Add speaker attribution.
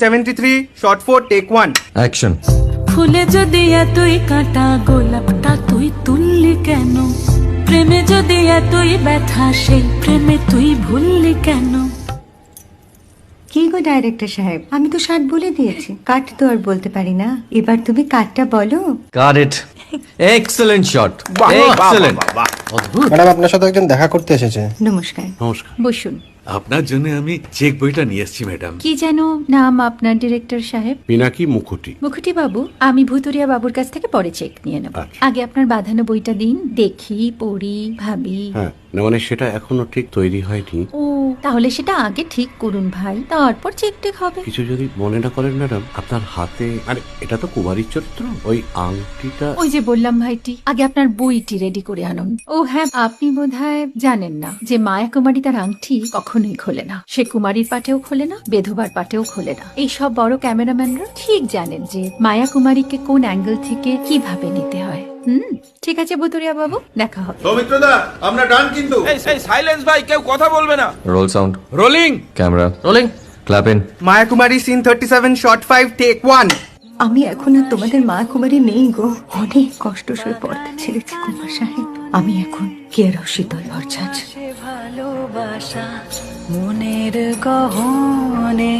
Speaker 1: 73 shot 4 take 1
Speaker 2: action.
Speaker 3: ফুলে যদি এতই কাঁটা গোলাপটা তুই তুললি কেন? প্রেমে যদি এতই ব্যথা সেই প্রেমে তুই ভুললি কেন?
Speaker 4: কি গো ডাইরেক্টর সাহেব, আমি তো 60 বলে দিয়েছি, কাট তো আর বলতে পারি না, এবার তুমি কাটটা বলো।
Speaker 2: Got it. Excellent shot, excellent.
Speaker 5: Madam আপনার সাথে একজন দেখা করতে এসেছে।
Speaker 4: নমস্কার।
Speaker 6: নমস্কার।
Speaker 4: বসুন।
Speaker 6: আপনার জন্য আমি চেক বইটা নিয়ে এসেছি ম্যাডাম।
Speaker 4: কি যেন নাম আপনার ডিরেক্টর সাহেব?
Speaker 6: পিনাকি মুখোটি।
Speaker 4: মুখুটি বাবু, আমি ভুতুরিয়া বাবুর কাছ থেকে পরে চেক নিয়ে নেব।
Speaker 6: আচ্ছা।
Speaker 4: আগে আপনার বাঁধানো বইটা দিন, দেখি, পড়ি, ভাবি।
Speaker 6: হ্যাঁ, না মানে সেটা এখনো ঠিক তৈরি হয়নি।
Speaker 4: ও, তাহলে সেটা আগে ঠিক করুন ভাই, তারপর চেক টেক হবে।
Speaker 6: কিছু যদি মনে না করেন ম্যাডাম, আপনার হাতে, আরে এটা তো কুমারীর চরিত্র, ওই আংটিটা।
Speaker 4: ওই যে বললাম ভাইটি, আগে আপনার বইটি রেডি করে আনুন। ও হ্যাঁ, আপনি বোধহয় জানেন না যে মায়া কুমারী তার আংটি কখনোই খোলে না। সে কুমারীর পাটেও খোলে না, বেধবার পাটেও খোলে না। এই সব বড় ক্যামেরাম্যানরা ঠিক জানেন যে মায়া কুমারীকে কোন অ্যাঙ্গেল থেকে কিভাবে নিতে হয়। ঠিক আছে ভুতুরিয়া বাবু, দেখা হবে।
Speaker 7: সৌমিত্রদা আমরা ডান কিন্তু।
Speaker 8: এই সাইলেন্স ভাই, কেউ কথা বলবে না।
Speaker 2: Roll sound,
Speaker 8: rolling.
Speaker 2: Camera rolling, clap in.
Speaker 1: Maya Kumari scene 37 shot 5 take 1
Speaker 4: আমি এখন আর তোমাদের মা কুমারী নেই গো, অনেক কষ্ট সয়ে পড়তে ছেড়েছি কুমার সাহেব। আমি এখন কেরাও শীতল ভরছাছ।
Speaker 3: ভালোবাসা মনের গহনে